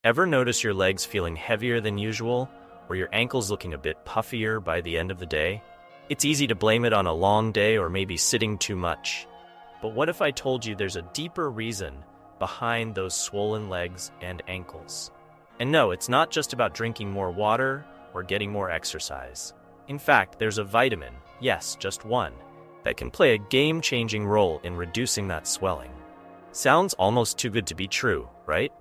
Ever notice your legs feeling heavier than usual, or your ankles looking a bit puffier by the end of the day? It's easy to blame it on a long day or maybe sitting too much. But what if I told you there's a deeper reason behind those swollen legs and ankles? And no, it's not just about drinking more water or getting more exercise. In fact, there's a vitamin, yes, just one, that can play a game-changing role in reducing that swelling. Sounds almost too good to be true, right?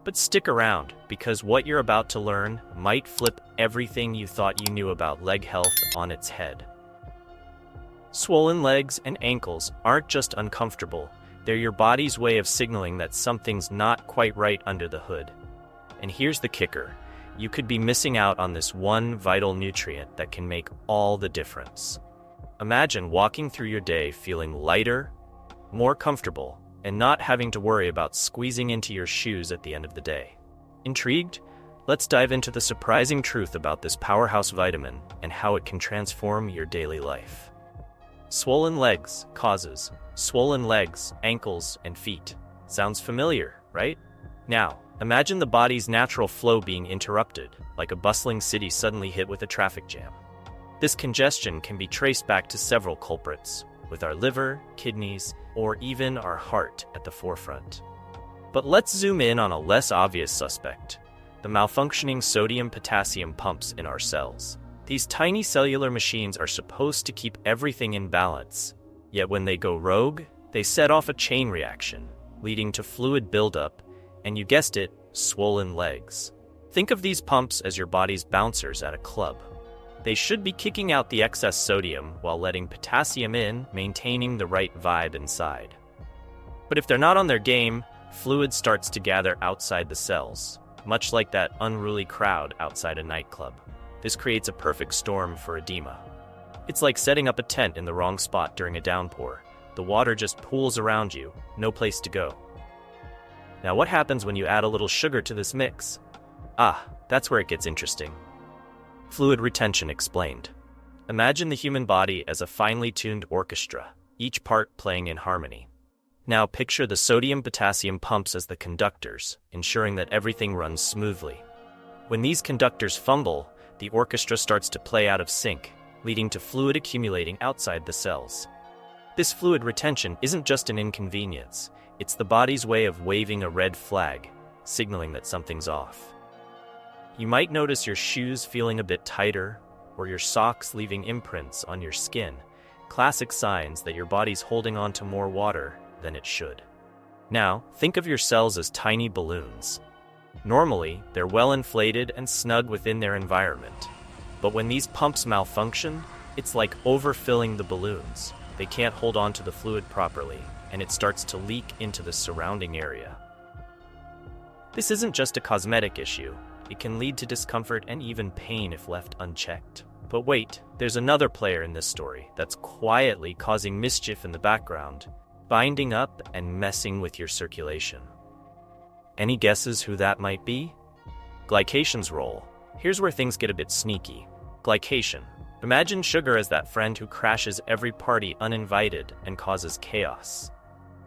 But stick around, because what you're about to learn might flip everything you thought you knew about leg health on its head. Swollen legs and ankles aren't just uncomfortable, they're your body's way of signaling that something's not quite right under the hood. And here's the kicker. You could be missing out on this one vital nutrient that can make all the difference. Imagine walking through your day feeling lighter, more comfortable, and not having to worry about squeezing into your shoes at the end of the day. Intrigued? Let's dive into the surprising truth about this powerhouse vitamin and how it can transform your daily life. Swollen legs causes swollen legs, ankles, and feet. Sounds familiar, right? Now, imagine the body's natural flow being interrupted, like a bustling city suddenly hit with a traffic jam. This congestion can be traced back to several culprits, with our liver, kidneys, or even our heart at the forefront. But let's zoom in on a less obvious suspect, the malfunctioning sodium-potassium pumps in our cells. These tiny cellular machines are supposed to keep everything in balance, yet when they go rogue, they set off a chain reaction, leading to fluid buildup, and you guessed it, swollen legs. Think of these pumps as your body's bouncers at a club. They should be kicking out the excess sodium while letting potassium in, maintaining the right vibe inside. But if they're not on their game, fluid starts to gather outside the cells, much like that unruly crowd outside a nightclub. This creates a perfect storm for edema. It's like setting up a tent in the wrong spot during a downpour. The water just pools around you, no place to go. Now what happens when you add a little sugar to this mix? That's where it gets interesting. Fluid retention explained. Imagine the human body as a finely tuned orchestra, each part playing in harmony. Now picture the sodium-potassium pumps as the conductors, ensuring that everything runs smoothly. When these conductors fumble, the orchestra starts to play out of sync, leading to fluid accumulating outside the cells. This fluid retention isn't just an inconvenience, it's the body's way of waving a red flag, signaling that something's off. You might notice your shoes feeling a bit tighter, or your socks leaving imprints on your skin, classic signs that your body's holding on to more water than it should. Now, think of your cells as tiny balloons. Normally, they're well inflated and snug within their environment. But when these pumps malfunction, it's like overfilling the balloons. They can't hold on to the fluid properly, and it starts to leak into the surrounding area. This isn't just a cosmetic issue. It can lead to discomfort and even pain if left unchecked. But wait, there's another player in this story that's quietly causing mischief in the background, binding up and messing with your circulation. Any guesses who that might be? Glycation's role. Here's where things get a bit sneaky. Glycation. Imagine sugar as that friend who crashes every party uninvited and causes chaos.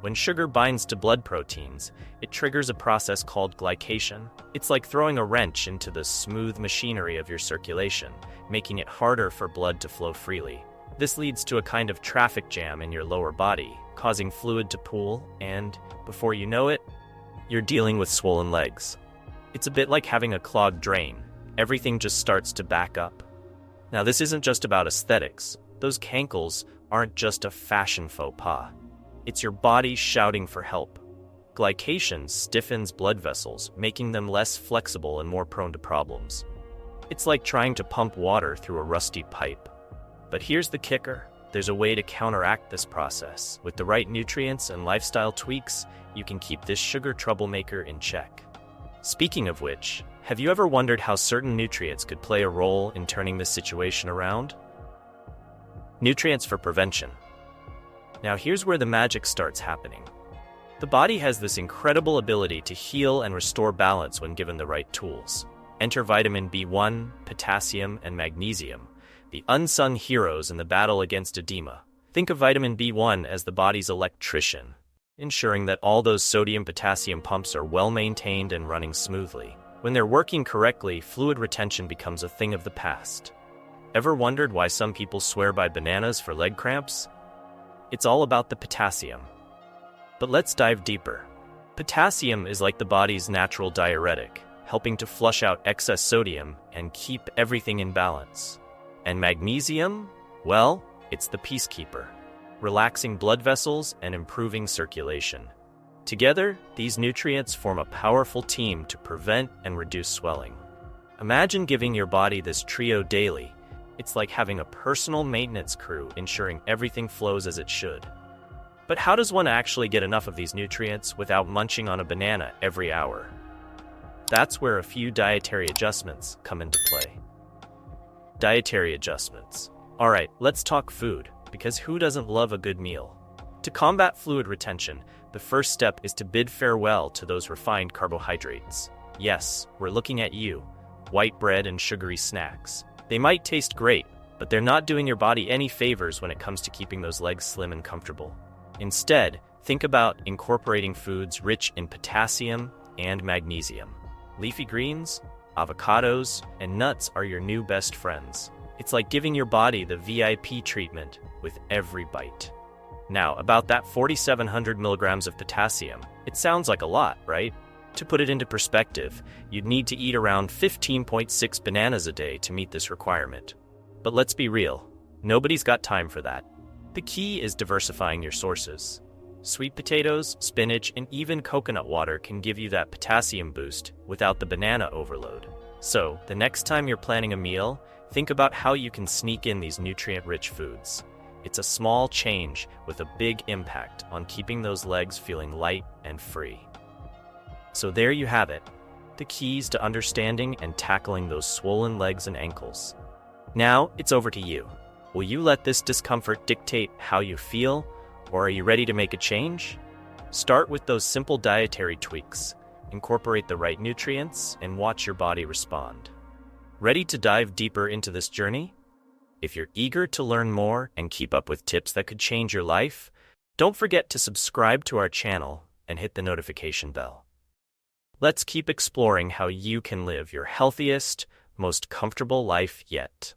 When sugar binds to blood proteins, it triggers a process called glycation. It's like throwing a wrench into the smooth machinery of your circulation, making it harder for blood to flow freely. This leads to a kind of traffic jam in your lower body, causing fluid to pool, and, before you know it, you're dealing with swollen legs. It's a bit like having a clogged drain. Everything just starts to back up. Now, this isn't just about aesthetics. Those cankles aren't just a fashion faux pas. It's your body shouting for help. Glycation stiffens blood vessels, making them less flexible and more prone to problems. It's like trying to pump water through a rusty pipe. But here's the kicker. There's a way to counteract this process. With the right nutrients and lifestyle tweaks, you can keep this sugar troublemaker in check. Speaking of which, have you ever wondered how certain nutrients could play a role in turning this situation around? Nutrients for prevention. Now here's where the magic starts happening. The body has this incredible ability to heal and restore balance when given the right tools. Enter vitamin B1, potassium, and magnesium, the unsung heroes in the battle against edema. Think of vitamin B1 as the body's electrician. ensuring that all those sodium-potassium pumps are well maintained and running smoothly. When they're working correctly, fluid retention becomes a thing of the past. Ever wondered why some people swear by bananas for leg cramps? It's all about the potassium. But let's dive deeper. Potassium is like the body's natural diuretic, helping to flush out excess sodium and keep everything in balance. And magnesium? Well, it's the peacekeeper, relaxing blood vessels and improving circulation. Together, these nutrients form a powerful team to prevent and reduce swelling. Imagine giving your body this trio daily. It's like having a personal maintenance crew ensuring everything flows as it should. But how does one actually get enough of these nutrients without munching on a banana every hour? That's where a few dietary adjustments come into play. Dietary adjustments. Alright, let's talk food, because who doesn't love a good meal? To combat fluid retention, the first step is to bid farewell to those refined carbohydrates. Yes, we're looking at you. White bread and sugary snacks. They might taste great, but they're not doing your body any favors when it comes to keeping those legs slim and comfortable. Instead, think about incorporating foods rich in potassium and magnesium. Leafy greens, avocados, and nuts are your new best friends. It's like giving your body the VIP treatment with every bite. Now, about that 4,700 milligrams of potassium, it sounds like a lot, right? To put it into perspective, you'd need to eat around 15.6 bananas a day to meet this requirement. But let's be real, nobody's got time for that. The key is diversifying your sources. Sweet potatoes, spinach, and even coconut water can give you that potassium boost without the banana overload. So, the next time you're planning a meal, think about how you can sneak in these nutrient-rich foods. It's a small change with a big impact on keeping those legs feeling light and free. So there you have it, the keys to understanding and tackling those swollen legs and ankles. Now, it's over to you. Will you let this discomfort dictate how you feel, or are you ready to make a change? Start with those simple dietary tweaks, incorporate the right nutrients, and watch your body respond. Ready to dive deeper into this journey? If you're eager to learn more and keep up with tips that could change your life, don't forget to subscribe to our channel and hit the notification bell. Let's keep exploring how you can live your healthiest, most comfortable life yet.